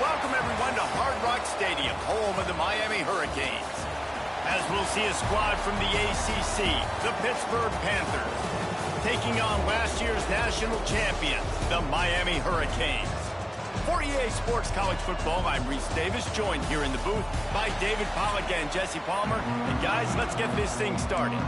Welcome, everyone, to Hard Rock Stadium, home of the Miami Hurricanes. As we'll see a squad from the ACC, the Pittsburgh Panthers, taking on last year's national champion, the Miami Hurricanes. For EA Sports College Football, I'm Reese Davis, joined here in the booth by David Pollack and Jesse Palmer. And guys, let's get this thing started.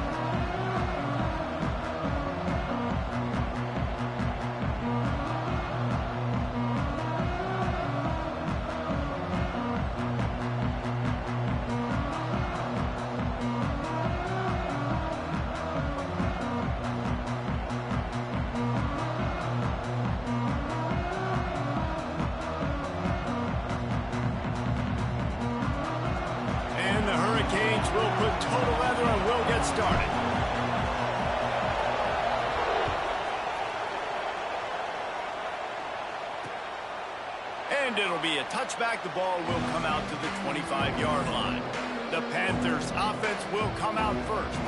We'll put total leather and we'll get started. And it'll be a touchback. The ball will come out to the 25-yard line. The Panthers' offense will come out first.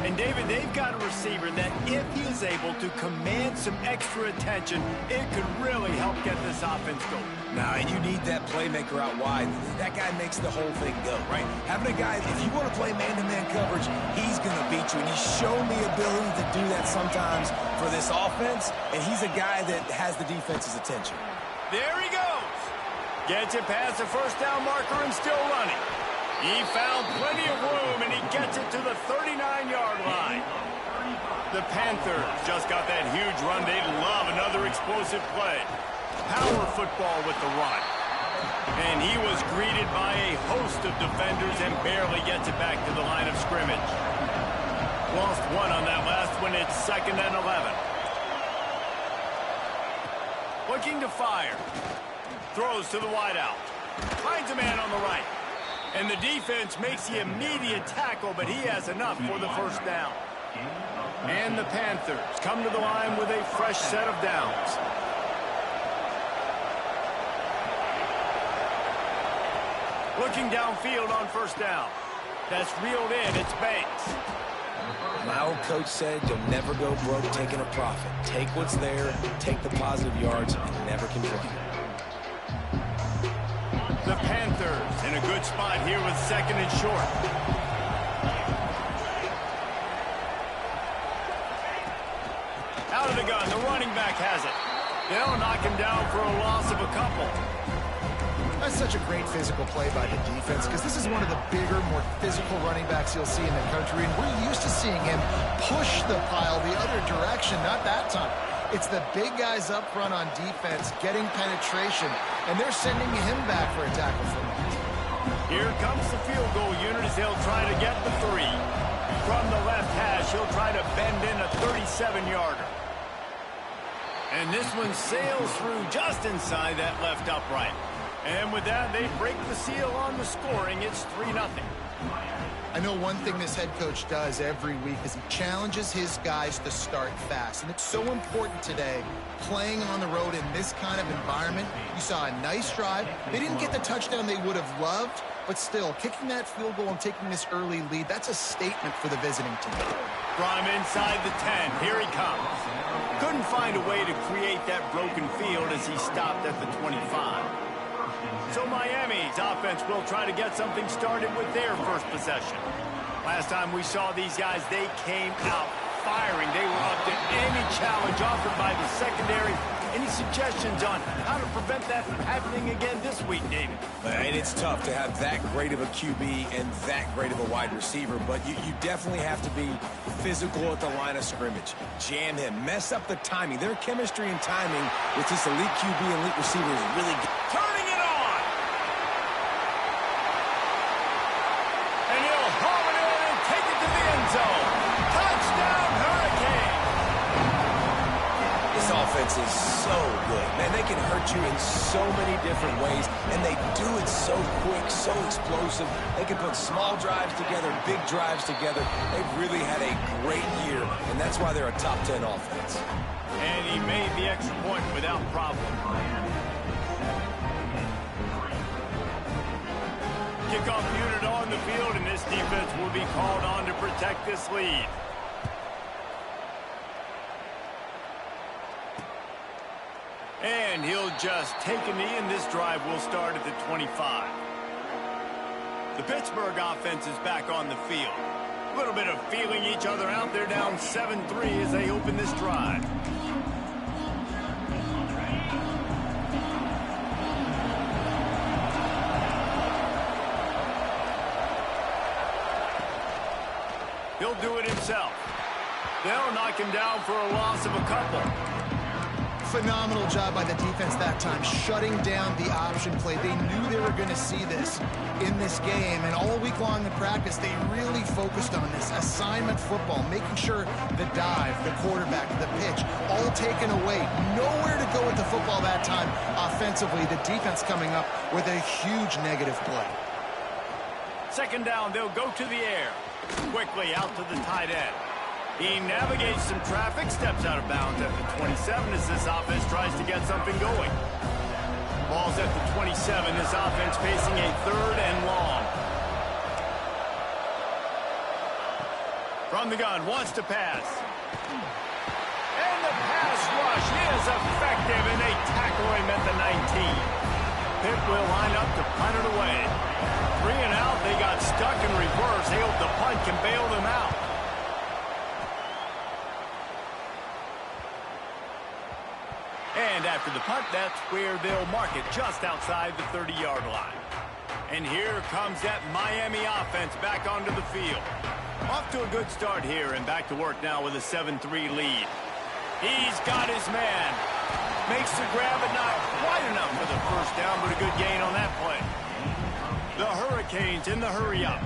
And David, they've got a receiver that if he is able to command some extra attention, it could really help get this offense going. Now, and you need that playmaker out wide. That guy makes the whole thing go, right? Having a guy, if you want to play man-to-man coverage, he's going to beat you. And he's shown the ability to do that sometimes for this offense. And he's a guy that has the defense's attention. There he goes. Gets it past the first down marker and still running. He found plenty of room, and he gets it to the 39-yard line. The Panthers just got that huge run. They love another explosive play. Power football with the run. And he was greeted by a host of defenders and barely gets it back to the line of scrimmage. Lost one on that last one. It's 2nd and 11. Looking to fire. Throws to the wideout. Finds a man on the right. And the defense makes the immediate tackle, but he has enough for the first down. And the Panthers come to the line with a fresh set of downs. Looking downfield on first down. That's reeled in. It's Banks. My old coach said you'll never go broke taking a profit. Take what's there, take the positive yards, and never complain. The Panthers in a good spot here with 2nd and short. Out of the gun, the running back has it. They'll knock him down for a loss of a couple. That's such a great physical play by the defense because this is one of the bigger, more physical running backs you'll see in the country, and we're used to seeing him push the pile the other direction, not that time. It's the big guys up front on defense getting penetration, and they're sending him back for a tackle for him. Here comes the field goal unit as they'll try to get the 3. From the left hash, he'll try to bend in a 37-yarder. And this one sails through just inside that left upright. And with that, they break the seal on the scoring. It's 3-0. I know one thing this head coach does every week is he challenges his guys to start fast. And it's so important today, playing on the road in this kind of environment. You saw a nice drive. They didn't get the touchdown they would have loved, but still, kicking that field goal and taking this early lead, that's a statement for the visiting team. From inside the 10, here he comes. Couldn't find a way to create that broken field as he stopped at the 25. So Miami's offense will try to get something started with their first possession. Last time we saw these guys, they came out firing. They were up to any challenge offered by the secondary. Any suggestions on how to prevent that from happening again this week, David? And it's tough to have that great of a QB and that great of a wide receiver, but you definitely have to be physical at the line of scrimmage. Jam him. Mess up the timing. Their chemistry and timing with this elite QB and elite receiver is really good. Turning it on! And he'll haul it in and take it to the end zone. Touchdown, Hurricane! This offense is so good. Man, they can hurt you in so many different ways, and they do it so quick, so explosive. They can put small drives together, big drives together. They've really had a great year, and that's why they're a top 10 offense. And he made the extra point without problem. Kickoff unit on the field, and this defense will be called on to protect this lead. And And he'll just take a knee, and this drive will start at the 25. The Pittsburgh offense is back on the field. A little bit of feeling each other out. They're down 7-3 as they open this drive. He'll do it himself. They'll knock him down for a loss of a couple. Phenomenal job by the defense that time, shutting down the option play. They knew they were going to see this in this game, and all week long in practice, they really focused on this assignment football, making sure the dive, the quarterback, the pitch, all taken away. Nowhere to go with the football that time offensively. The defense coming up with a huge negative play. Second down, they'll go to the air. Quickly out to the tight end. He navigates some traffic, steps out of bounds at the 27 as this offense tries to get something going. Ball's at the 27, this offense facing a 3rd and long. From the gun, wants to pass. And the pass rush is effective, and they tackle him at the 19. Pitt will line up to punt it away. 3 and out, they got stuck in reverse. They hope the punt can bail them out. And after the punt, that's where they'll mark it, just outside the 30-yard line. And here comes that Miami offense back onto the field. Off to a good start here, and back to work now with a 7-3 lead. He's got his man. Makes the grab, but not quite enough for the first down, but a good gain on that play. The Hurricanes in the hurry-up.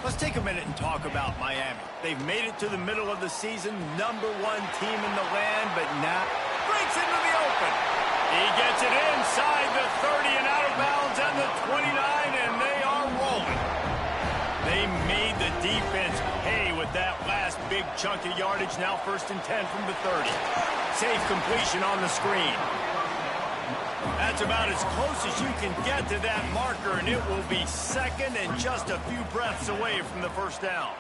Let's take a minute and talk about Miami. They've made it to the middle of the season, #1 team in the land, but now breaks into the open. He gets it inside the 30 and out of bounds at the 29, and they are rolling. They made the defense pay with that last big chunk of yardage. Now 1st and 10 from the 30. Safe completion on the screen. That's about as close as you can get to that marker, and it will be second and just a few breaths away from the first down.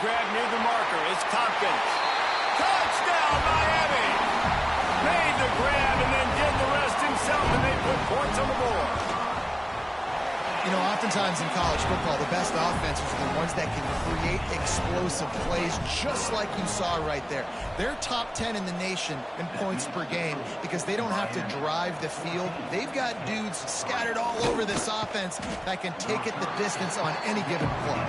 Grab near the marker. It's Tompkins. Touchdown, Miami! Made the grab and then did the rest himself, and they put points on the board. You know, oftentimes in college football, the best offenses are the ones that can create explosive plays, just like you saw right there. They're top 10 in the nation in points per game because they don't have to drive the field. They've got dudes scattered all over this offense that can take it the distance on any given play.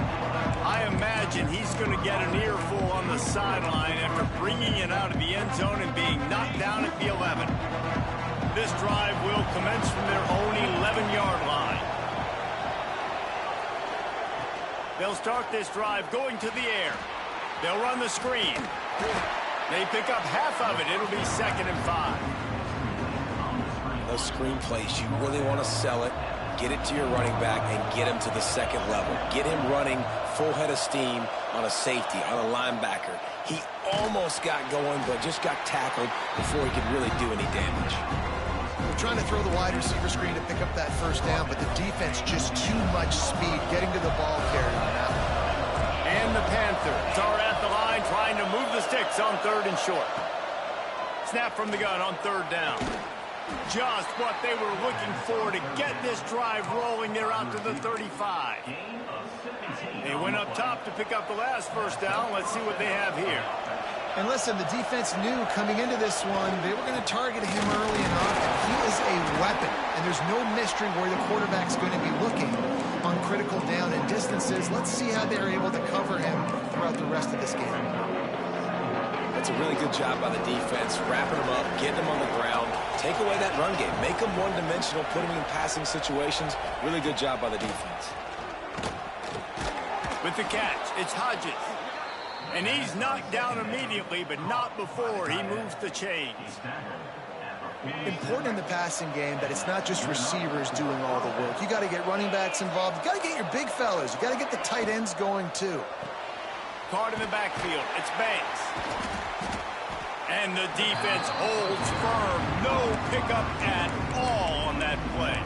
I imagine he's going to get an earful on the sideline after bringing it out of the end zone and being knocked down at the 11. This drive will commence from their own 11-yard line. They'll start this drive going to the air. They'll run the screen. They pick up half of it. It'll be 2nd and 5. Those screen plays, you really want to sell it, get it to your running back, and get him to the 2nd level. Get him running full head of steam on a safety, on a linebacker. He almost got going, but just got tackled before he could really do any damage. They're trying to throw the wide receiver screen to pick up that first down, but the defense just too much speed getting to the ball carrier on that one. And the Panthers are at the line trying to move the sticks on 3rd and short. Snap from the gun on 3rd down. Just what they were looking for to get this drive rolling. They're out to the 35. They went up top to pick up the last first down. Let's see what they have here. And listen, the defense knew coming into this one, they were going to target him early and often. He is a weapon, and there's no mystery where the quarterback's going to be looking on critical down and distances. Let's see how they're able to cover him throughout the rest of this game. That's a really good job by the defense, wrapping him up, getting him on the ground, take away that run game, make him one-dimensional, put him in passing situations. Really good job by the defense. With the catch, it's Hodges. And he's knocked down immediately, but not before he moves the chains. Important in the passing game that it's not just receivers doing all the work. You got to get running backs involved. You got to get your big fellas. You got to get the tight ends going too. Card in the backfield. It's Banks. And the defense holds firm. No pickup at all on that play.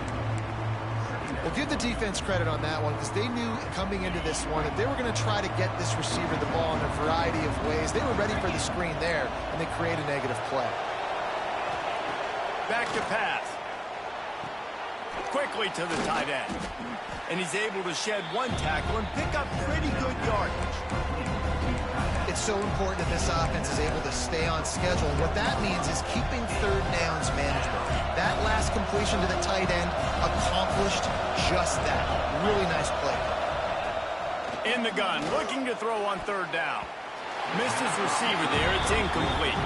Well, give the defense credit on that one because they knew coming into this one that they were going to try to get this receiver the ball in a variety of ways. They were ready for the screen there, and they create a negative play. Back to pass. Quickly to the tight end. And he's able to shed one tackle and pick up pretty good yardage. It's so important that this offense is able to stay on schedule. And what that means is keeping third downs manageable. That last completion to the tight end accomplished just that. Really nice play. In the gun, looking to throw on third down. Missed his receiver there. It's incomplete.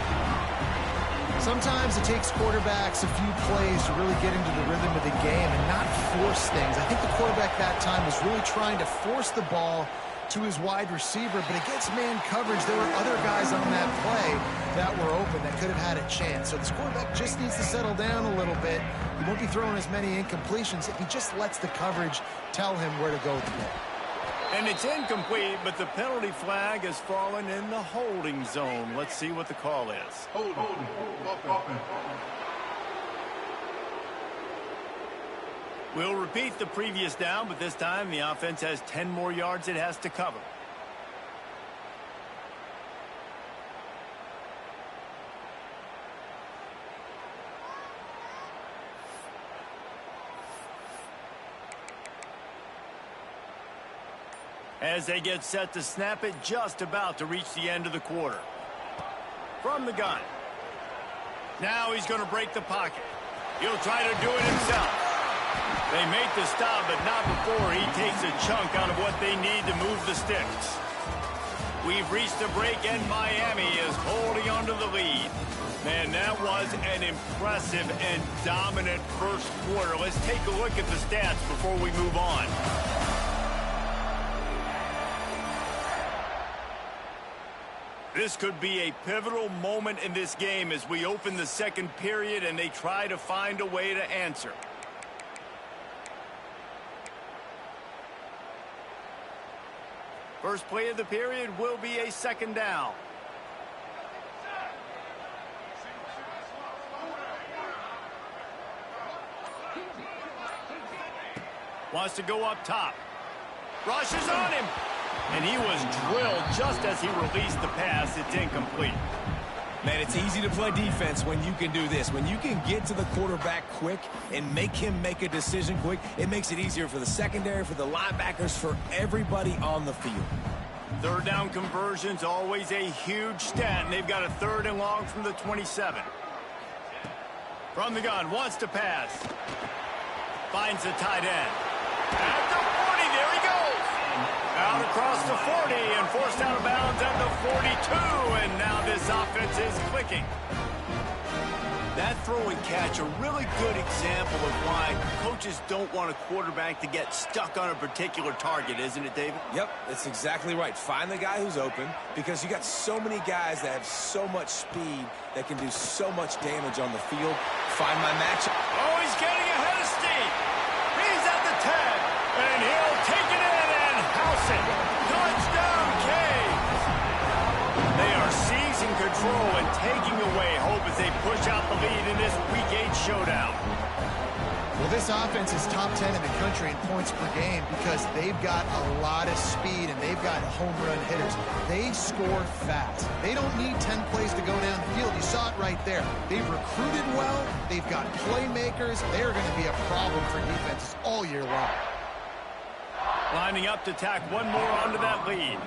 Sometimes it takes quarterbacks a few plays to really get into the rhythm of the game and not force things. I think the quarterback that time was really trying to force the ball to his wide receiver, but against man coverage, there were other guys on that play that were open that could have had a chance. So this quarterback just needs to settle down a little bit. He won't be throwing as many incompletions if he just lets the coverage tell him where to go with the ball. And it's incomplete, but the penalty flag has fallen in the holding zone. Let's see what the call is. We'll repeat the previous down, but this time the offense has 10 more yards it has to cover. As they get set to snap it, just about to reach the end of the quarter. From the gun. Now he's going to break the pocket. He'll try to do it himself. They make the stop, but not before he takes a chunk out of what they need to move the sticks. We've reached the break, and Miami is holding on to the lead. Man, that was an impressive and dominant first quarter. Let's take a look at the stats before we move on. This could be a pivotal moment in this game as we open the second period and they try to find a way to answer. First play of the period will be a second down. Wants to go up top. Rushes on him. And he was drilled just as he released the pass. It's incomplete. Man, it's easy to play defense when you can do this. When you can get to the quarterback quick and make him make a decision quick, it makes it easier for the secondary, for the linebackers, for everybody on the field. Third down conversion's always a huge stat, and they've got a third and long from the 27. From the gun, wants to pass. Finds the tight end. At the 40, there he goes. Out across the 40 and forced out of bounds at the 42, and now this offense is clicking. That throw and catch, a really good example of why coaches don't want a quarterback to get stuck on a particular target, isn't it, David? Yep, that's exactly right. Find the guy who's open because you got so many guys that have so much speed that can do so much damage on the field. Find my matchup. Oh, he's getting ahead of steam. He's at the 10, and he'll take it in and house it. Touchdown, Canes. They are seizing control and taking away hope as they push out the lead in this Week 8 showdown. Well, this offense is top 10 in the country in points per game because they've got a lot of speed and they've got home run hitters. They score fast. They don't need 10 plays to go down the field. You saw it right there. They've recruited well. They've got playmakers. They're going to be a problem for defenses all year long. Lining up to tack one more onto that lead.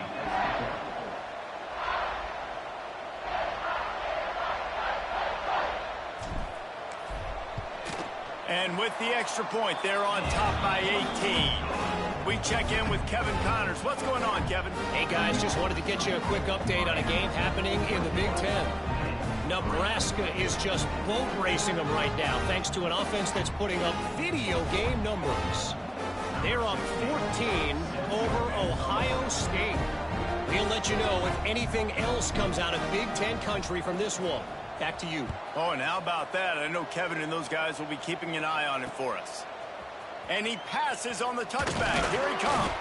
And with the extra point, they're on top by 18. We check in with Kevin Connors. What's going on, Kevin? Hey, guys, just wanted to get you a quick update on a game happening in the Big Ten. Nebraska is just boat racing them right now, thanks to an offense that's putting up video game numbers. They're up 14 over Ohio State. We'll let you know if anything else comes out of Big Ten country from this one. Back to you. Oh, and how about that? I know Kevin and those guys will be keeping an eye on it for us. And he passes on the touchback. Here he comes.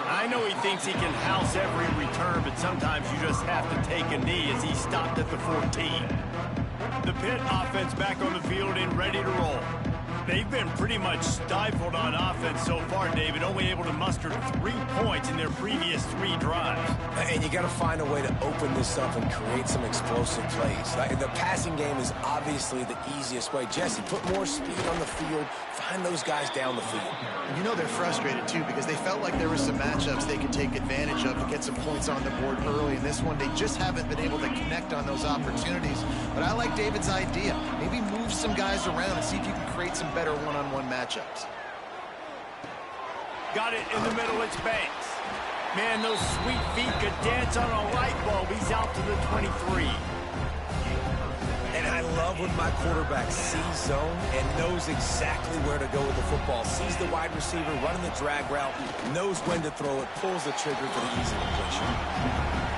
I know he thinks he can house every return, but sometimes you just have to take a knee as he stopped at the 14. The Pitt offense back on the field and ready to roll. They've been pretty much stifled on offense so far, David, only able to muster 3 points in their previous 3 drives. And you got to find a way to open this up and create some explosive plays. The passing game is obviously the easiest way. Jesse, put more speed on the field. Find those guys down the field. And you know they're frustrated, too, because they felt like there were some matchups they could take advantage of to get some points on the board early. In this one, they just haven't been able to connect on those opportunities. But I like David's idea. Maybe move some guys around and see if you can create some better one-on-one matchups. Got it in the middle, it's Banks. Man, those sweet feet could dance on a light bulb. He's out to the 23. And I love when my quarterback sees zone and knows exactly where to go with the football. Sees the wide receiver running the drag route, knows when to throw it, pulls the trigger for the easy completion.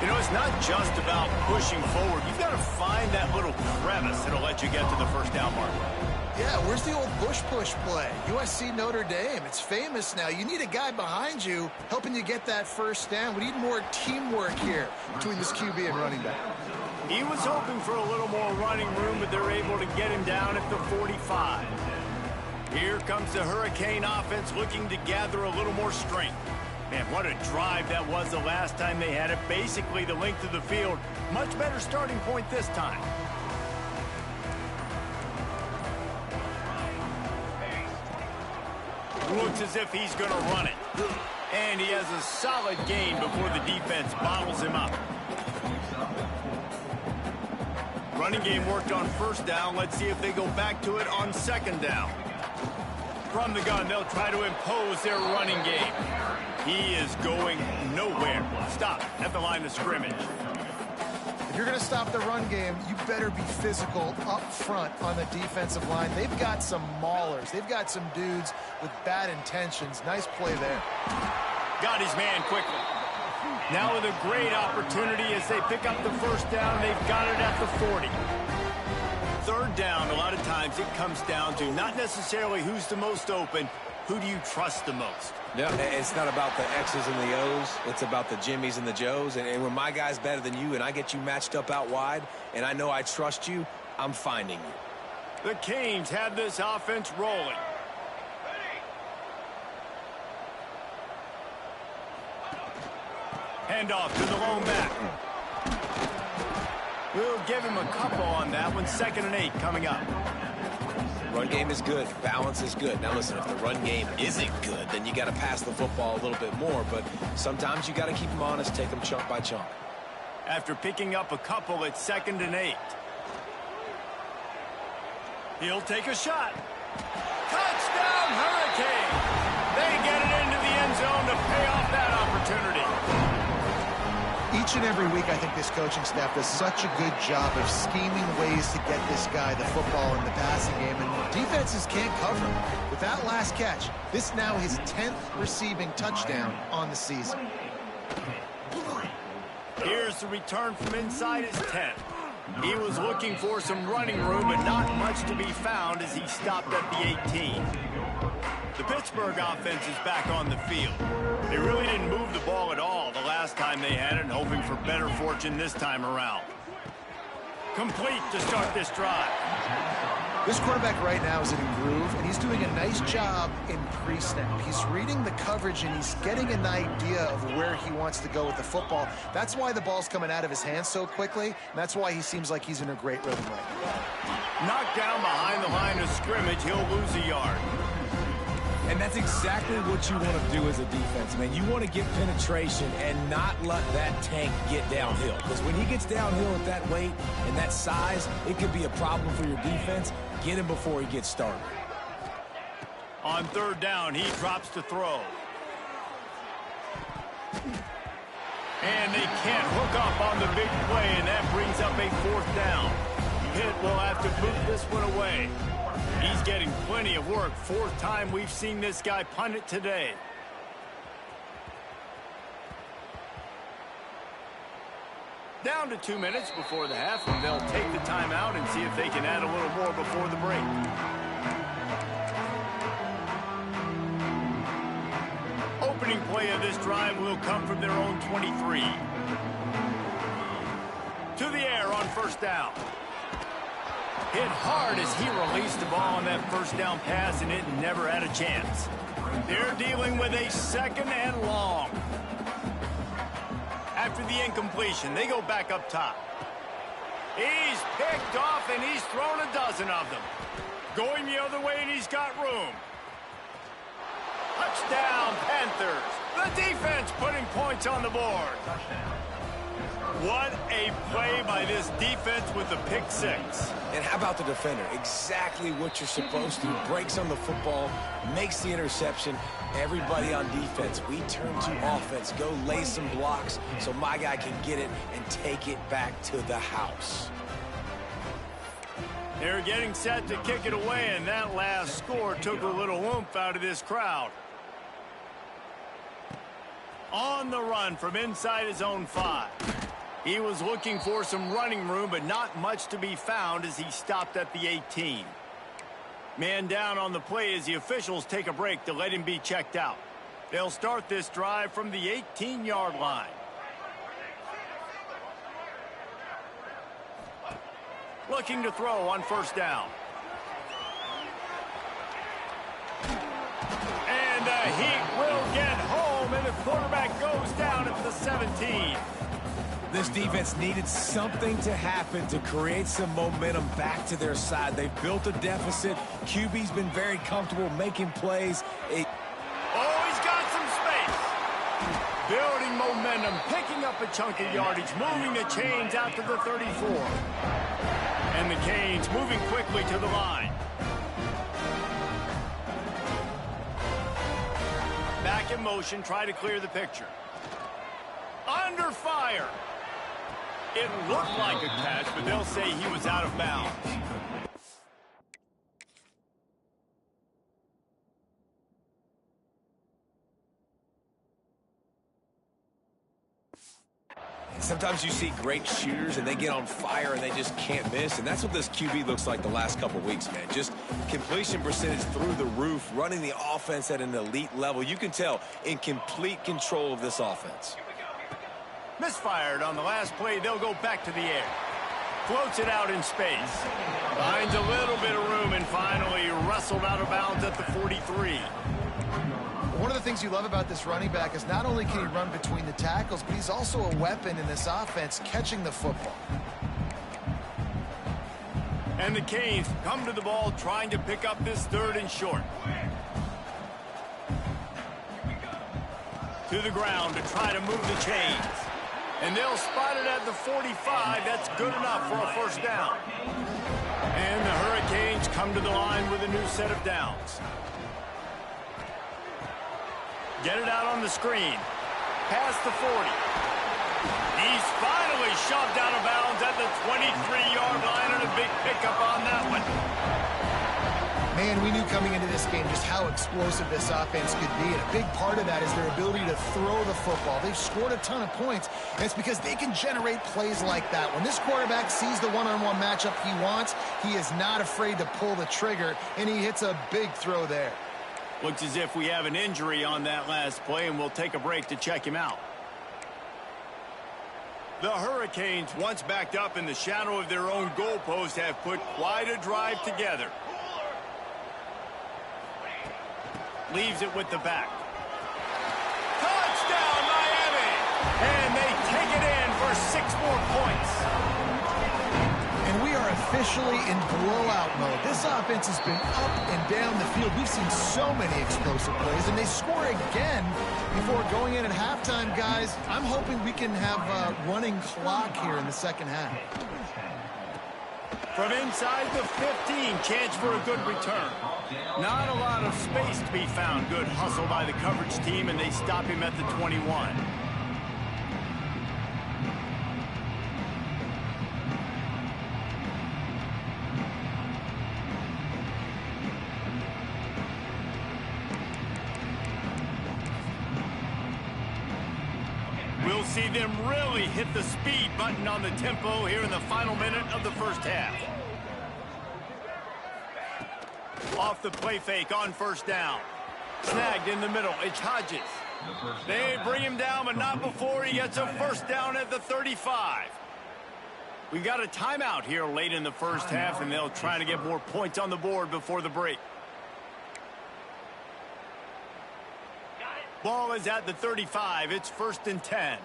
You know, it's not just about pushing forward. You've got to find that little crevice that'll let you get to the first down marker. Yeah, where's the old push play? USC Notre Dame. It's famous now. You need a guy behind you helping you get that first down. We need more teamwork here between this QB and running back. He was hoping for a little more running room, but they're able to get him down at the 45. Here comes the Hurricane offense looking to gather a little more strength. Man, what a drive that was the last time they had it. Basically the length of the field. Much better starting point this time. Looks as if he's going to run it. And he has a solid gain before the defense bottles him up. Running game worked on first down. Let's see if they go back to it on second down. From the gun, they'll try to impose their running game. He is going nowhere. Stop at the line of scrimmage. If you're going to stop the run game, you better be physical up front on the defensive line. They've got some maulers. They've got some dudes with bad intentions. Nice play there. Got his man quickly. Now with a great opportunity as they pick up the first down. They've got it at the 40. Third down, a lot of times it comes down to not necessarily who's the most open, who do you trust the most? No, it's not about the X's and the O's. It's about the Jimmys and the Joes. And when my guy's better than you and I get you matched up out wide and I know I trust you, I'm finding you. The Canes have this offense rolling. Handoff to the lone back. We'll give him a couple on that one. 2nd and 8 coming up. Run game is good. Balance is good. Now listen, if the run game isn't good, then you got to pass the football a little bit more. But sometimes you got to keep them honest, take them chunk by chunk. After picking up a couple, it's 2nd and 8. He'll take a shot. Touchdown, Hurricane! They get it into the end zone to pay off that opportunity. Each and every week, I think this coaching staff does such a good job of scheming ways to get this guy the football in the passing game, and defenses can't cover him. With that last catch, this now his 10th receiving touchdown on the season. Here's the return from inside his 10. He was looking for some running room, but not much to be found as he stopped at the 18. The Pittsburgh offense is back on the field. They really didn't move the ball at all the last time they had it, hoping for better fortune this time around. Complete to start this drive. This quarterback right now is in a groove, and he's doing a nice job in pre-snap. He's reading the coverage, and he's getting an idea of where he wants to go with the football. That's why the ball's coming out of his hands so quickly, and that's why he seems like he's in a great rhythm right now. Knocked down behind the line of scrimmage, he'll lose a yard. And that's exactly what you want to do as a defense, man. You want to get penetration and not let that tank get downhill. Because when he gets downhill at that weight and that size, it could be a problem for your defense. Get him before he gets started. On 3rd down, he drops to throw. And they can't hook up on the big play, and that brings up a 4th down. Pitt will have to boot this one away. He's getting plenty of work. 4th time we've seen this guy punt it today. Down to 2 minutes before the half, and they'll take the timeout and see if they can add a little more before the break. Opening play of this drive will come from their own 23. To the air on 1st down. Hit hard as he released the ball on that first down pass, and it never had a chance. They're dealing with a 2nd and long. After the incompletion, they go back up top. He's picked off, and he's thrown a dozen of them. Going the other way, and he's got room. Touchdown, Panthers. The defense putting points on the board. What a play by this defense with the pick 6. And how about the defender? Exactly what you're supposed to. Breaks on the football, makes the interception. Everybody on defense, we turn to offense. Go lay some blocks so my guy can get it and take it back to the house. They're getting set to kick it away, and that last score took a little oomph out of this crowd. On the run from inside his own 5. He was looking for some running room, but not much to be found as he stopped at the 18. Man down on the play as the officials take a break to let him be checked out. They'll start this drive from the 18-yard line. Looking to throw on first down. And the Heat will get home, and the quarterback goes down at the 17. This defense needed something to happen to create some momentum back to their side. They've built a deficit. QB's been very comfortable making plays. Oh, he's got some space. Building momentum, picking up a chunk of yardage, moving the chains out to the 34. And the Canes moving quickly to the line. Back in motion, try to clear the picture. Under fire. It looked like a catch, but they'll say he was out of bounds. Sometimes you see great shooters and they get on fire and they just can't miss, and that's what this QB looks like the last couple weeks, man. Just completion percentage through the roof, running the offense at an elite level. You can tell in complete control of this offense. Misfired on the last play. They'll go back to the air. Floats it out in space. Finds a little bit of room and finally wrestled out of bounds at the 43. One of the things you love about this running back is not only can he run between the tackles, but he's also a weapon in this offense, catching the football. And the Canes come to the ball trying to pick up this 3rd and short. To the ground to try to move the chains. And they'll spot it at the 45. That's good enough for a first down. And the Hurricanes come to the line with a new set of downs. Get it out on the screen. Past the 40. He's finally shoved out of bounds at the 23-yard line, and a big pickup on that one. Man, we knew coming into this game just how explosive this offense could be, and a big part of that is their ability to throw the football. They've scored a ton of points, and it's because they can generate plays like that. When this quarterback sees the one-on-one matchup he wants, he is not afraid to pull the trigger, and he hits a big throw there. Looks as if we have an injury on that last play, and we'll take a break to check him out. The Hurricanes, once backed up in the shadow of their own goalpost, have put quite a drive together. Leaves it with the back. Touchdown, Miami! And they take it in for 6 more points. And we are officially in blowout mode. This offense has been up and down the field. We've seen so many explosive plays, and they score again before going in at halftime, guys. I'm hoping we can have a running clock here in the second half. From inside the 15, chance for a good return. Not a lot of space to be found. Good hustle by the coverage team, and they stop him at the 21. We'll see them really hit the speed button on the tempo here in the final minute of the first half. Off the play fake on first down. Snagged in the middle. It's Hodges. They bring him down, but not before he gets a first down at the 35. We got a timeout here late in the first half, and they'll try to get more points on the board before the break. Ball is at the 35. It's 1st and 10.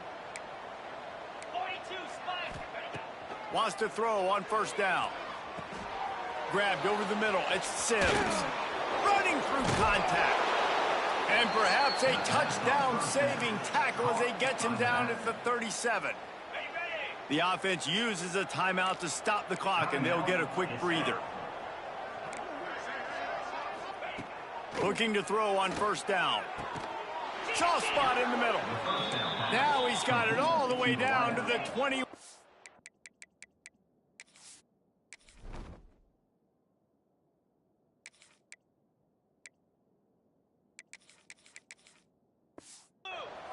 Wants to throw on 1st down. Grabbed over the middle. It's Sims. Running through contact. And perhaps a touchdown-saving tackle as he gets him down at the 37. The offense uses a timeout to stop the clock, and they'll get a quick breather. Looking to throw on 1st down. Soft spot in the middle. Now he's got it all the way down to the 20.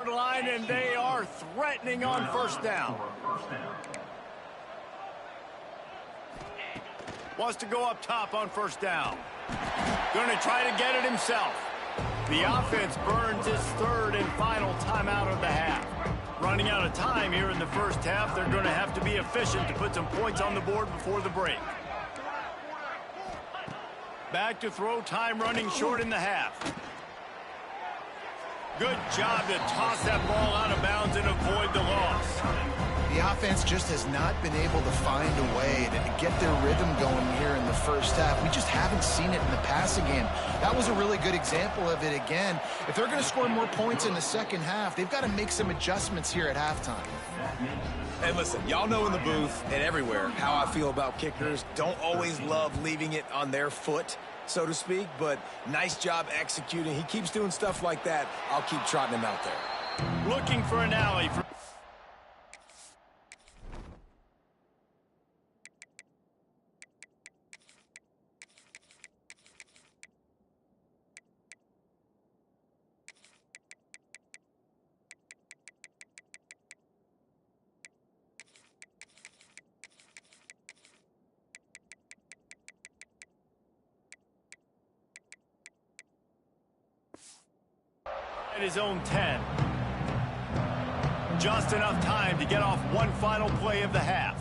Line, and they are threatening on 1st down. Wants to go up top on 1st down. Going to try to get it himself. The offense burns his 3rd and final timeout of the half. Running out of time here in the first half, they're going to have to be efficient to put some points on the board before the break. Back to throw, time running short in the half. Good job to toss that ball out of bounds and avoid the loss. The offense just has not been able to find a way to get their rhythm going here in the first half. We just haven't seen it in the passing game. That was a really good example of it again. If they're going to score more points in the second half, they've got to make some adjustments here at halftime. And listen, y'all know in the booth and everywhere how I feel about kickers. Don't always love leaving it on their foot, so to speak, but nice job executing. He keeps doing stuff like that. I'll keep trotting him out there. Looking for an alley. At his own 10. Just enough time to get off one final play of the half.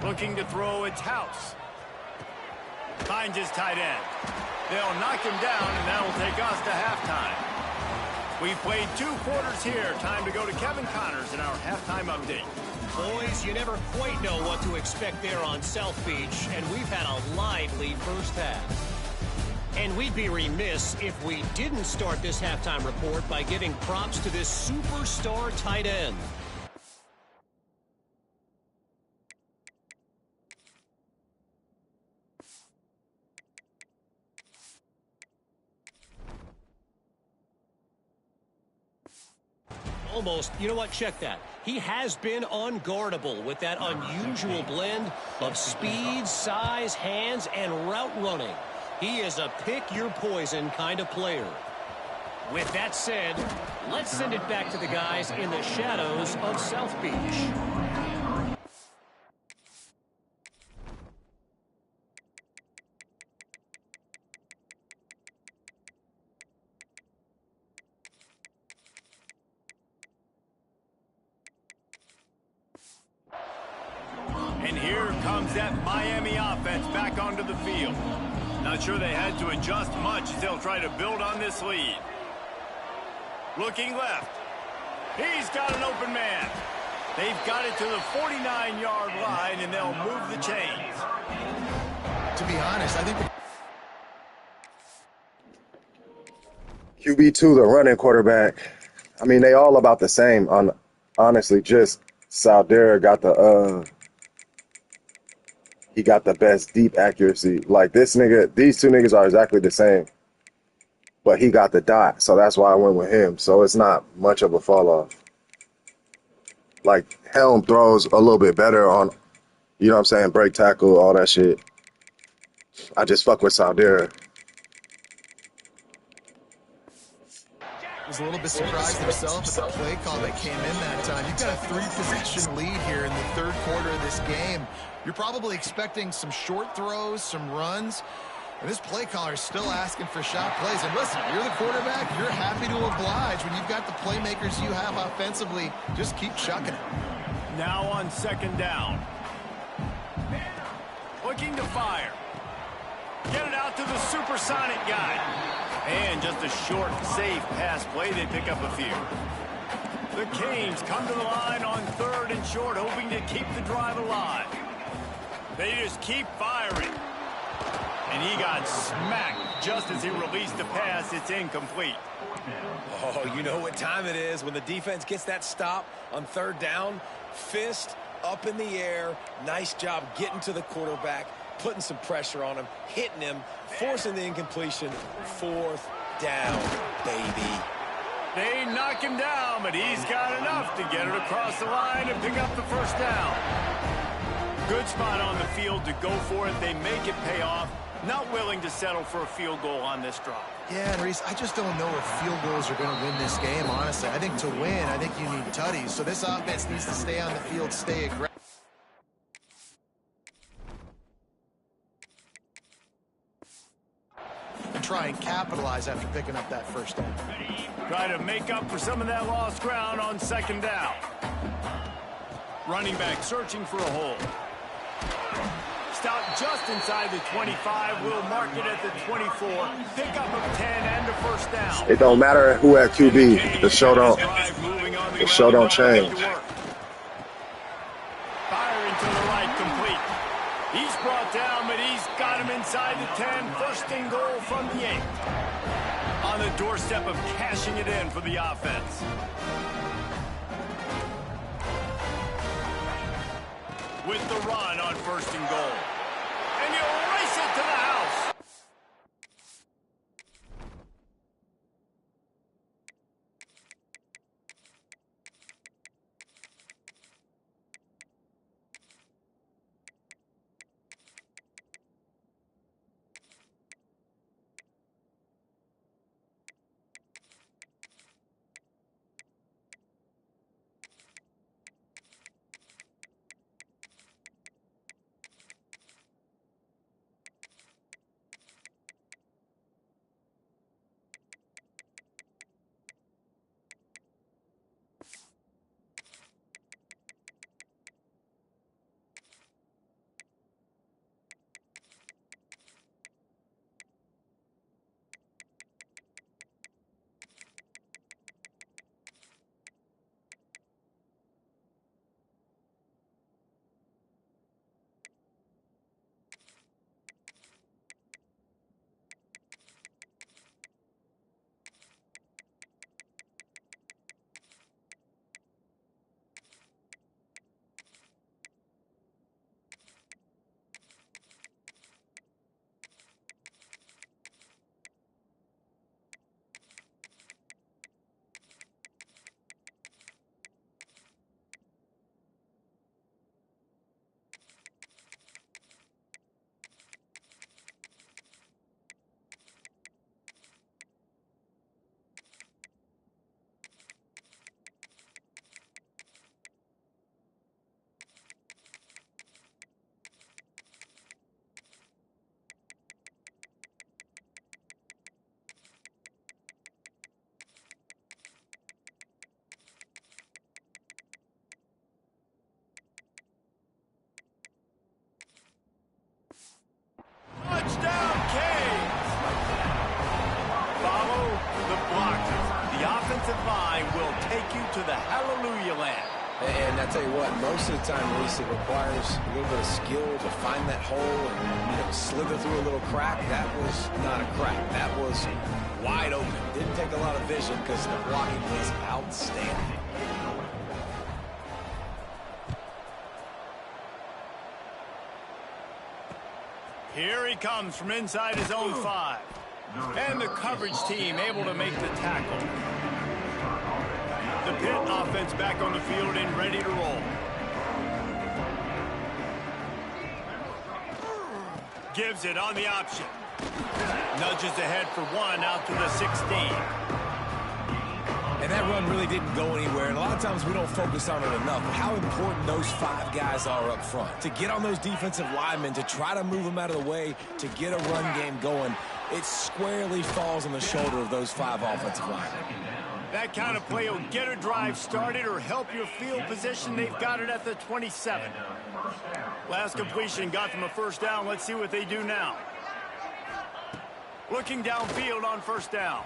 Looking to throw, it's House. Finds his tight end. They'll knock him down, and that will take us to halftime. We've played 2 quarters here. Time to go to Kevin Connors in our halftime update. Boys, you never quite know what to expect there on South Beach, and we've had a lively first half. And we'd be remiss if we didn't start this halftime report by giving props to this superstar tight end. Almost, you know what, check that. He has been unguardable with that unusual blend of speed, size, hands, and route running. He is a pick-your-poison kind of player. With that said, let's send it back to the guys in the shadows of South Beach. And here comes that Miami offense back onto the field. Not sure they had to adjust much as they'll try to build on this lead. Looking left. He's got an open man. They've got it to the 49-yard line, and they'll move the chains. To be honest, I think QB2, the running quarterback. I mean, they all about the same. Honestly, just Salder got he got the best deep accuracy. Like this nigga, these 2 niggas are exactly the same. But he got the dot, so that's why I went with him. So it's not much of a fall off. Like Helm throws a little bit better on, you know what I'm saying, break tackle, all that shit. I just fuck with Salder. was a little bit surprised himself at the play call that came in that time. You've got a 3-possession lead here in the third quarter of this game. You're probably expecting some short throws, some runs. And this play caller is still asking for shot plays. And listen, you're the quarterback. You're happy to oblige when you've got the playmakers you have offensively. Just keep chucking it. Now on second down. Looking to fire. Get it out to the supersonic guy. And just a short, safe pass play. They pick up a few. The Canes come to the line on 3rd and short, hoping to keep the drive alive. They just keep firing. And he got smacked just as he released the pass. It's incomplete. Oh, you know what time it is when the defense gets that stop on 3rd down. Fist up in the air. Nice job getting to the quarterback, putting some pressure on him, hitting him, forcing the incompletion. 4th down, baby. They knock him down, but he's got enough to get it across the line and pick up the 1st down. Good spot on the field to go for it. They make it pay off. Not willing to settle for a field goal on this drive. Yeah, and Reese, I just don't know if field goals are going to win this game, honestly. I think to win, I think you need tutties. So this offense needs to stay on the field, stay aggressive. And try and capitalize after picking up that 1st down. Try to make up for some of that lost ground on 2nd down. Running back searching for a hole. Stop just inside the 25. Will mark it at the 24. Pick up of 10 and a 1st down. It don't matter who at QB. The show don't change. Firing to the right, complete. He's brought down, but he's got him inside the 10. 1st and goal from the 8. On the doorstep of cashing it in for the offense. With the run on 1st and goal. And you race it to the house. Touchdown, Canes! Follow the blockers. The offensive line will take you to the hallelujah land. And I tell you what, most of the time, Reese, it requires a little bit of skill to find that hole and slither through a little crack. That was not a crack. That was wide open. Didn't take a lot of vision because the blocking was outstanding. Here he comes from inside his own 5. And the coverage team able to make the tackle. The Pitt offense back on the field and ready to roll. Gives it on the option. Nudges ahead for 1 out to the 16. And that run really didn't go anywhere. And a lot of times we don't focus on it enough. But how important those 5 guys are up front. To get on those defensive linemen, to try to move them out of the way, to get a run game going, it squarely falls on the shoulder of those 5 offensive linemen. That kind of play will get a drive started or help your field position. They've got it at the 27. Last completion got them a first down. Let's see what they do now. Looking downfield on first down.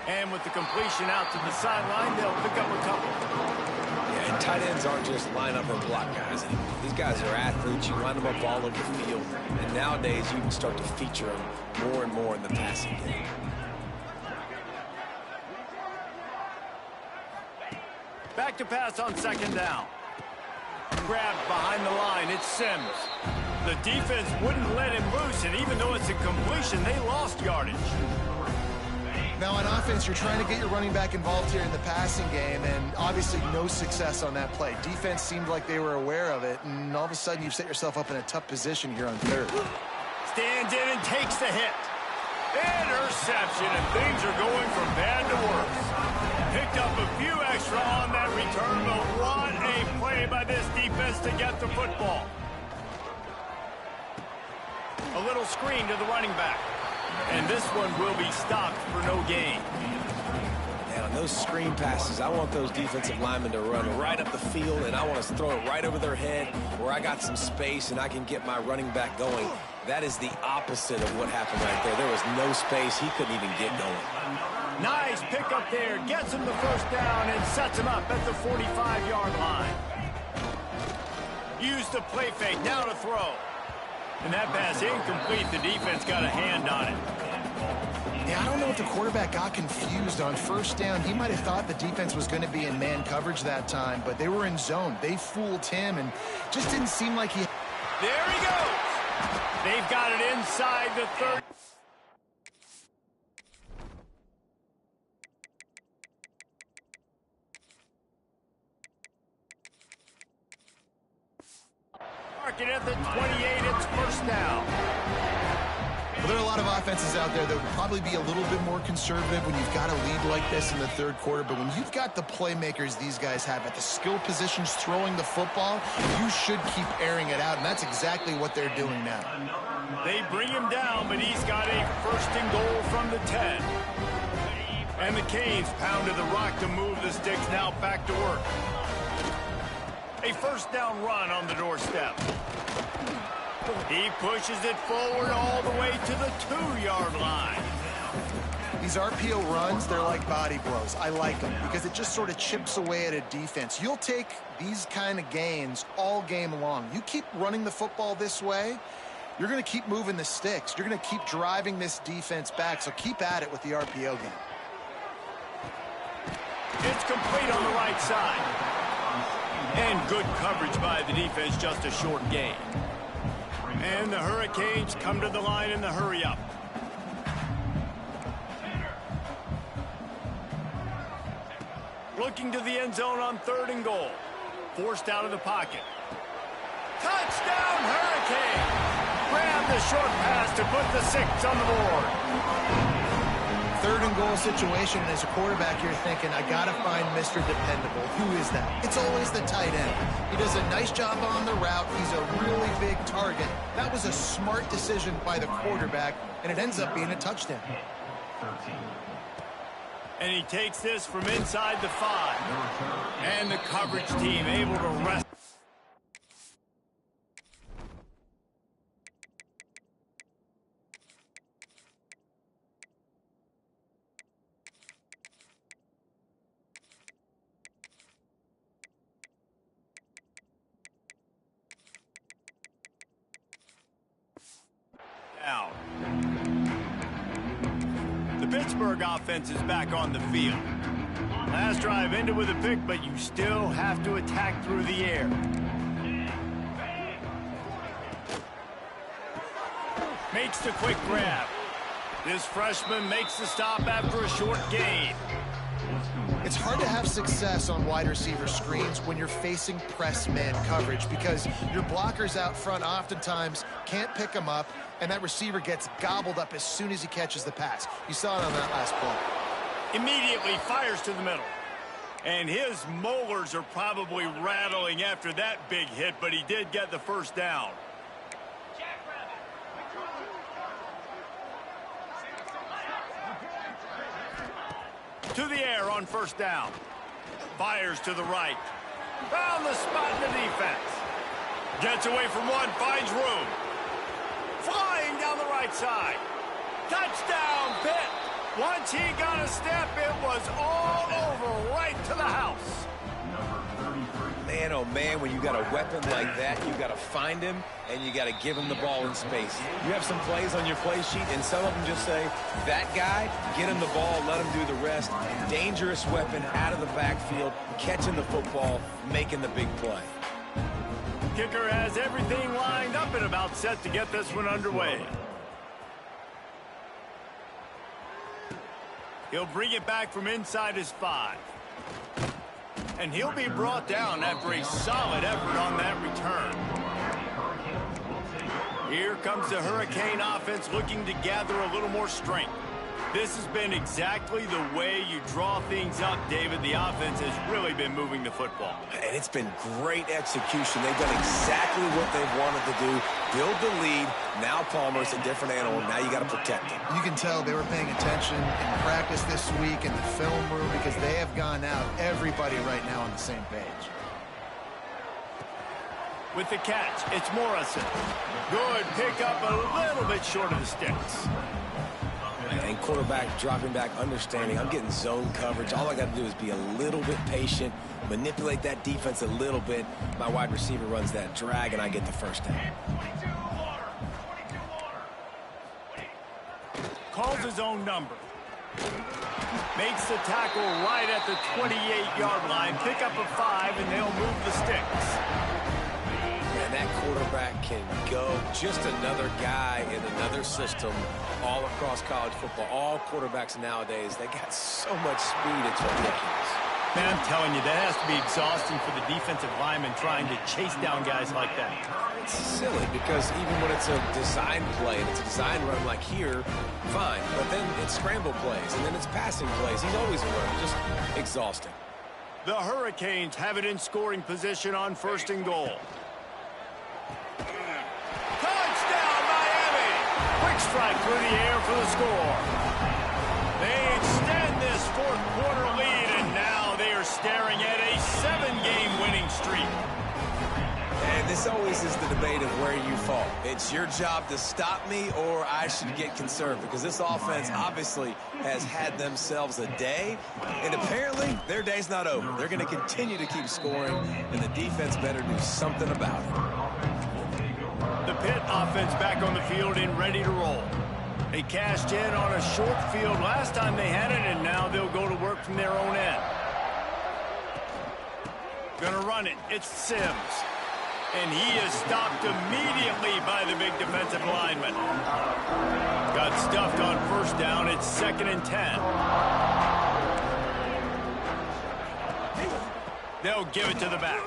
And with the completion out to the sideline, they'll pick up a couple. Yeah, and tight ends aren't just line up and block guys. These guys are athletes. You line them up all over the field. And nowadays, you can start to feature them more and more in the passing game. Back to pass on second down. Grabbed behind the line. It's Sims. The defense wouldn't let him loose, and even though it's a completion, they lost yardage. Now on offense, you're trying to get your running back involved here in the passing game, and obviously no success on that play. Defense seemed like they were aware of it, and all of a sudden you've set yourself up in a tough position here on third. Stands in and takes the hit. Interception, and things are going from bad to worse. Picked up a few extra on that return, but what a play by this defense to get the football. A little screen to the running back. And this one will be stopped for no gain. And on those screen passes, I want those defensive linemen to run right up the field, and I want to throw it right over their head where I got some space and I can get my running back going. That is the opposite of what happened right there. There was no space. He couldn't even get going. Nice pick up there. Gets him the first down and sets him up at the 45-yard line. Use the play fake. Now to throw. And that pass incomplete. The defense got a hand on it. Yeah, I don't know if the quarterback got confused on first down. He might have thought the defense was going to be in man coverage that time, but they were in zone. They fooled him and just didn't seem like he... There he goes. They've got it inside the 30. Marking at the 28, it's first down. Well, there are a lot of offenses out there that would probably be a little bit more conservative when you've got a lead like this in the third quarter, but when you've got the playmakers these guys have at the skill positions throwing the football, you should keep airing it out, and that's exactly what they're doing now. They bring him down, but he's got a first and goal from the 10. And the Canes pounded the rock to move the sticks, now back to work. A first down run on the doorstep. He pushes it forward all the way to the 2-yard line. These RPO runs, they're like body blows. I like them because it just sort of chips away at a defense. You'll take these kind of gains all game long. You keep running the football this way, you're going to keep moving the sticks. You're going to keep driving this defense back, so keep at it with the RPO game. It's complete on the right side. And good coverage by the defense, just a short gain. And the Hurricanes come to the line in the hurry-up. Looking to the end zone on third and goal. Forced out of the pocket. Touchdown, Hurricane! Grab the short pass to put the 6 on the board. Third and goal situation, and as a quarterback, you're thinking, I got to find Mr. Dependable. Who is that? It's always the tight end. He does a nice job on the route. He's a really big target. That was a smart decision by the quarterback, and it ends up being a touchdown. And he takes this from inside the 5. And the coverage team able to rest. Out. The Pittsburgh offense is back on the field. Last drive ended with a pick, but you still have to attack through the air. Makes the quick grab. This freshman makes the stop after a short gain. It's hard to have success on wide receiver screens when you're facing press man coverage because your blockers out front oftentimes can't pick them up, and that receiver gets gobbled up as soon as he catches the pass. You saw it on that last play. Immediately fires to the middle. And his molars are probably rattling after that big hit, but he did get the first down. To the air on first down. Fires to the right. Found the spot in the defense. Gets away from one, finds room. Flying down the right side. Touchdown, Pitt. Once he got a step, it was all over right to the house. Man, oh man, when you got a weapon like that, you got to find him and you got to give him the ball in space. You have some plays on your play sheet, and some of them just say, that guy, get him the ball, let him do the rest. Dangerous weapon out of the backfield, catching the football, making the big play. Kicker has everything lined up and about set to get this one underway. He'll bring it back from inside his 5. And he'll be brought down after a solid effort on that return. Here comes the Hurricane offense looking to gather a little more strength. This has been exactly the way you draw things up, David. The offense has really been moving the football. And it's been great execution. They've done exactly what they've wanted to do. Build the lead. Now Palmer's a different animal. Now you got to protect him. You can tell they were paying attention in practice this week in the film room because they have gone out, everybody right now on the same page. With the catch, it's Morrison. Good pickup, a little bit short of the sticks. And quarterback dropping back, understanding I'm getting zone coverage. All I got to do is be a little bit patient, manipulate that defense a little bit. My wide receiver runs that drag, and I get the first down. Calls his own number. Makes the tackle right at the 28-yard line. Pick up a 5, and they'll move the sticks. And that quarterback can go. Just another guy in another system all across college football. All quarterbacks nowadays, they got so much speed, it's ridiculous. Man, I'm telling you, that has to be exhausting for the defensive lineman trying to chase down guys like that. It's silly because even when it's a design play and it's a design run like here, fine. But then it's scramble plays and then it's passing plays. He's always alert. Just exhausting. The Hurricanes have it in scoring position on first and goal. Touchdown, Miami! Quick strike through the air for the score. They extend this fourth-quarter lead, and now they are staring at a 7-game winning streak. And this always is the debate of where you fall. It's your job to stop me, or I should get conserved, because this offense obviously has had themselves a day, and apparently their day's not over. They're going to continue to keep scoring, and the defense better do something about it. The Pitt offense back on the field and ready to roll. They cashed in on a short field last time they had it, and now they'll go to work from their own end. Gonna run it. It's Sims. And he is stopped immediately by the big defensive lineman. Got stuffed on first down. It's 2nd and 10. They'll give it to the back.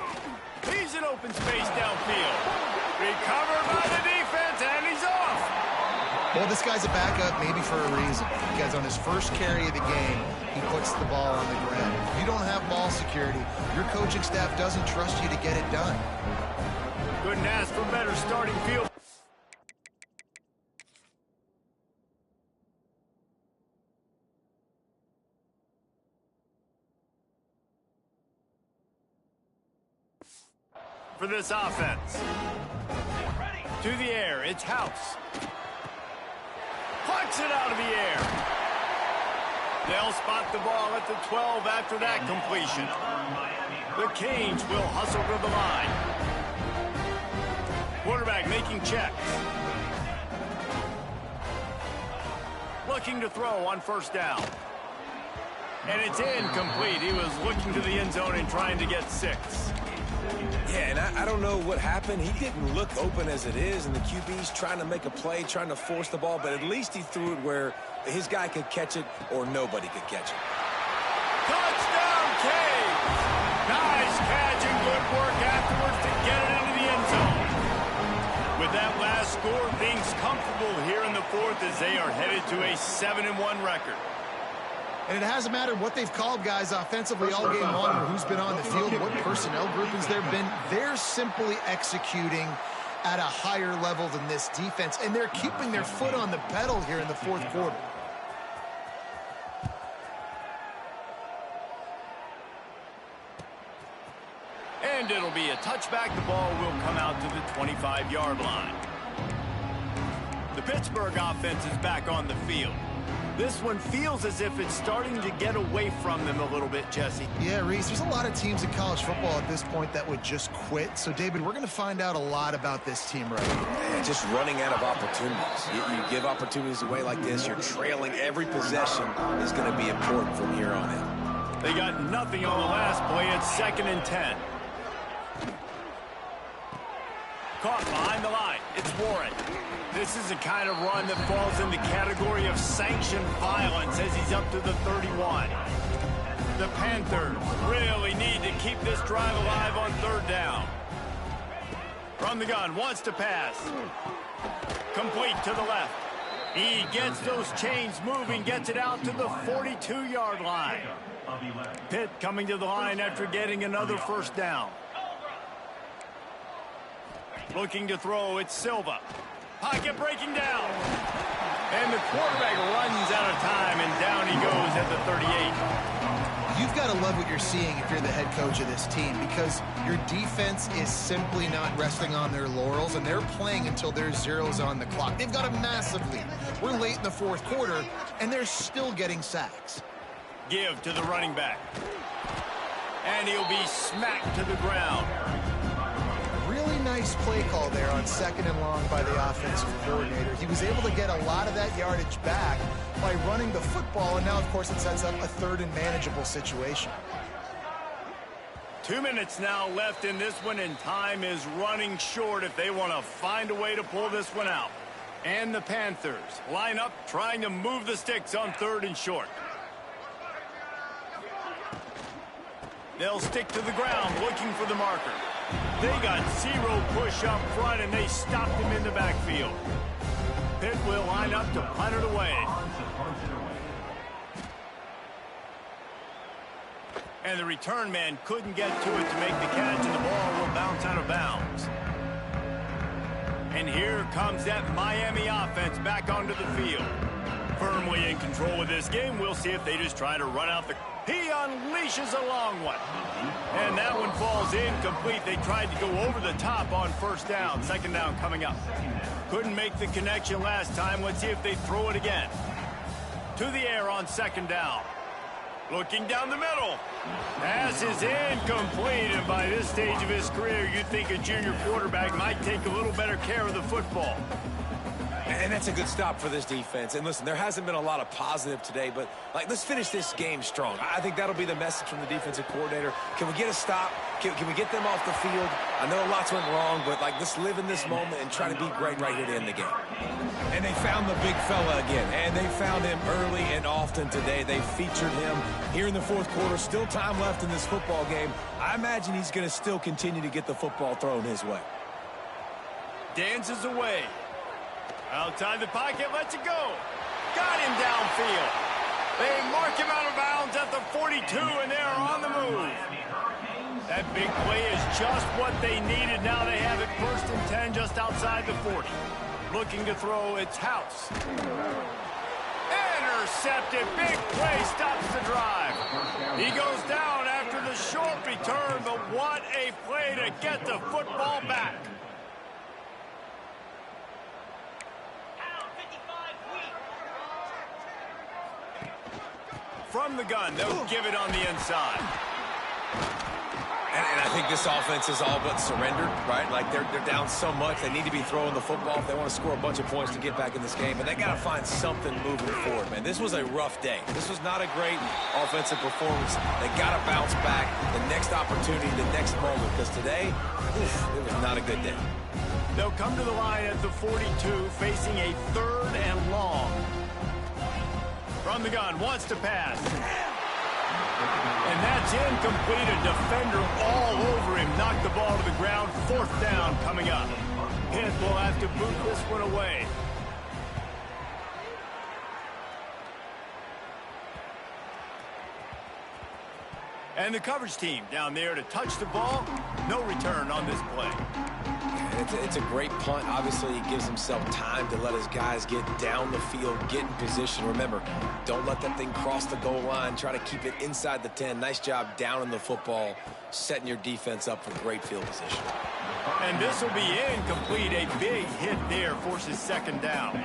He's in open space downfield. Recovered by the defense, and he's off. Well, this guy's a backup maybe for a reason, because on his first carry of the game, he puts the ball on the ground. If you don't have ball security, your coaching staff doesn't trust you to get it done. Couldn't ask for better starting field. For this offense. To the air, it's House. Plucks it out of the air. They'll spot the ball at the 12 after that completion. The Canes will hustle to the line. Quarterback making checks. Looking to throw on first down. And it's incomplete. He was looking to the end zone and trying to get 6. Yeah, and I don't know what happened. He didn't look open as it is, and the QB's trying to make a play, trying to force the ball, but at least he threw it where his guy could catch it or nobody could catch it. Touchdown, Canes! Nice catch and good work afterwards to get it into the end zone. With that last score, things comfortable here in the 4th as they are headed to a 7-1 record. And it hasn't mattered what they've called guys offensively all game long or who's been on the field, what personnel groupings there have been. They're simply executing at a higher level than this defense, and they're keeping their foot on the pedal here in the 4th quarter. And it'll be a touchback. The ball will come out to the 25-yard line. The Pittsburgh offense is back on the field. This one feels as if it's starting to get away from them a little bit, Jesse. Yeah, Reese, there's a lot of teams in college football at this point that would just quit. So, David, we're going to find out a lot about this team right now. Yeah, just running out of opportunities. You give opportunities away like this, you're trailing. Every possession is going to be important from here on in. They got nothing on the last play. It's 2nd and 10. Caught behind the line. It's Warren. This is the kind of run that falls in the category of sanctioned violence as he's up to the 31. The Panthers really need to keep this drive alive on 3rd down. From the gun, wants to pass. Complete to the left. He gets those chains moving, gets it out to the 42-yard line. Pitt coming to the line after getting another 1st down. Looking to throw, it's Silva. Pocket breaking down. And the quarterback runs out of time, and down he goes at the 38. You've got to love what you're seeing if you're the head coach of this team, because your defense is simply not resting on their laurels, and they're playing until there's zeros on the clock. They've got a massive lead. We're late in the 4th quarter, and they're still getting sacks. Give to the running back. And he'll be smacked to the ground. Really nice play call there on 2nd and long by the offensive coordinator. He was able to get a lot of that yardage back by running the football, and now, of course, it sets up a 3rd and manageable situation. 2 minutes now left in this one, and time is running short if they want to find a way to pull this one out. And the Panthers line up trying to move the sticks on 3rd and short. They'll stick to the ground looking for the marker. They got 0 push up front, and they stopped him in the backfield. Pitt will line up to punt it away. And the return man couldn't get to it to make the catch, and the ball will bounce out of bounds. And here comes that Miami offense back onto the field. Firmly in control of this game. We'll see if they just try to run out the... He unleashes a long one. And that one falls incomplete. They tried to go over the top on 1st down. 2nd down coming up. Couldn't make the connection last time. Let's see if they throw it again. To the air on 2nd down. Looking down the middle. Pass is incomplete. And by this stage of his career, you'd think a junior quarterback might take a little better care of the football. And that's a good stop for this defense. And listen, there hasn't been a lot of positive today, but let's finish this game strong. I think that'll be the message from the defensive coordinator. Can we get a stop? Can we get them off the field? I know lots went wrong, but let's live in this moment and try to be great right here to end the game. And they found the big fella again, and they found him early and often today. They featured him here in the 4th quarter. Still time left in this football game. I imagine he's going to still continue to get the football thrown his way. Dances away. Outside the pocket, lets it go. Got him downfield. They mark him out of bounds at the 42, and they're on the move. That big play is just what they needed. Now they have it 1st and 10 just outside the 40. Looking to throw, it's House. Intercepted. Big play stops the drive. He goes down after the short return, but what a play to get the football back. From the gun, they'll give it on the inside. And I think this offense is all but surrendered, right? They're down so much, they need to be throwing the football if they want to score a bunch of points to get back in this game. But they got to find something moving forward, man. This was a rough day. This was not a great offensive performance. They got to bounce back the next opportunity, the next moment, because today, it was not a good day. They'll come to the line at the 42, facing a 3rd and long. From the gun, wants to pass. And that's incomplete. A defender all over him. Knocked the ball to the ground. 4th down coming up. Pitt will have to boot this one away. And the coverage team down there to touch the ball. No return on this play. It's a great punt. Obviously, he gives himself time to let his guys get down the field, get in position. Remember, don't let that thing cross the goal line. Try to keep it inside the 10. Nice job down in the football, setting your defense up for great field position. And this will be incomplete. A big hit there forces second down.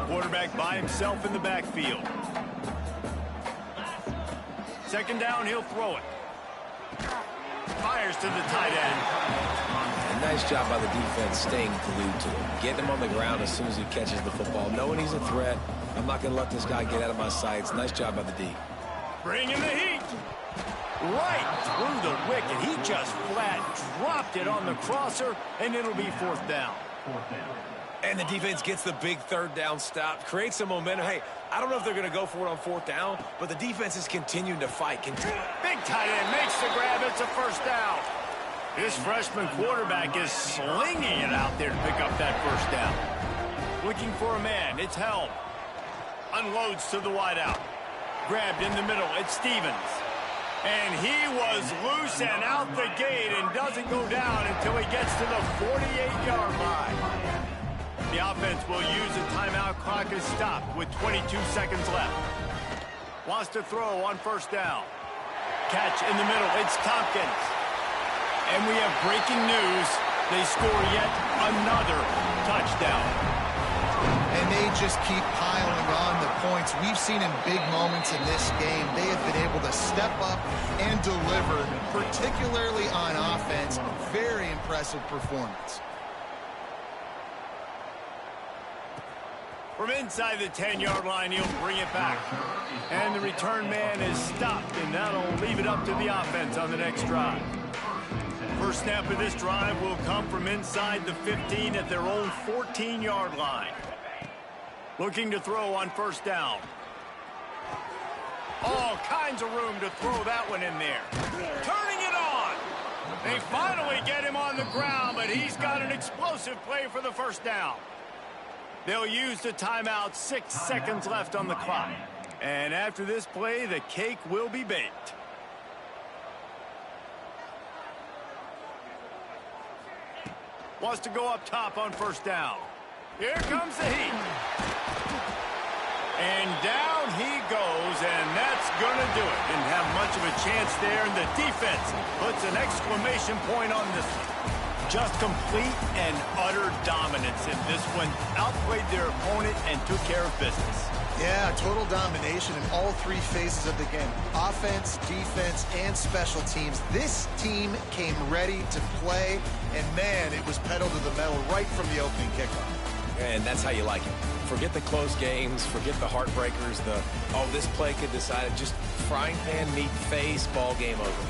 Quarterback by himself in the backfield. Second down, he'll throw it. Fires to the tight end. A nice job by the defense staying glued to him. Getting him on the ground as soon as he catches the football. Knowing he's a threat. I'm not going to let this guy get out of my sights. Nice job by the D. Bringing the heat. Right through the wicket. He just flat dropped it on the crosser, and it'll be fourth down. And the defense gets the big third down stop. Creates some momentum. Hey, I don't know if they're going to go for it on fourth down, but the defense is continuing to fight. Big tight end makes the grab. It's a first down. This freshman quarterback is slinging it out there to pick up that first down. Looking for a man. It's Helm. Unloads to the wideout. Grabbed in the middle. It's Stevens. And he was loose and out the gate and doesn't go down until he gets to the 48-yard line. The offense will use a timeout. Clock is stopped with 22 seconds left. Wants to throw on first down. Catch in the middle. It's Tompkins. And we have breaking news. They score yet another touchdown. And they just keep piling on the points. We've seen in big moments in this game, they have been able to step up and deliver, particularly on offense. Very impressive performance. From inside the 10-yard line, he'll bring it back. And the return man is stopped, and that'll leave it up to the offense on the next drive. First snap of this drive will come from inside the 15 at their own 14-yard line. Looking to throw on first down. All kinds of room to throw that one in there. Turning it on. They finally get him on the ground, but he's got an explosive play for the first down. They'll use the timeout. 6 seconds left on the clock. And after this play, the cake will be baked. Wants to go up top on first down. Here comes the heat. And down he goes, and that's going to do it. Didn't have much of a chance there, and the defense puts an exclamation point on this one. Just complete and utter dominance in this one. Outplayed their opponent and took care of business. Yeah, total domination in all three phases of the game. Offense, defense, and special teams. This team came ready to play, and man, it was pedal to the metal right from the opening kickoff. And that's how you like it. Forget the close games, forget the heartbreakers, this play could decide it. Just frying pan, meat face, ball game over.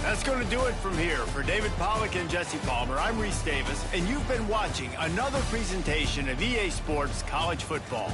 That's going to do it from here. For David Pollack and Jesse Palmer, I'm Reese Davis, and you've been watching another presentation of EA Sports College Football.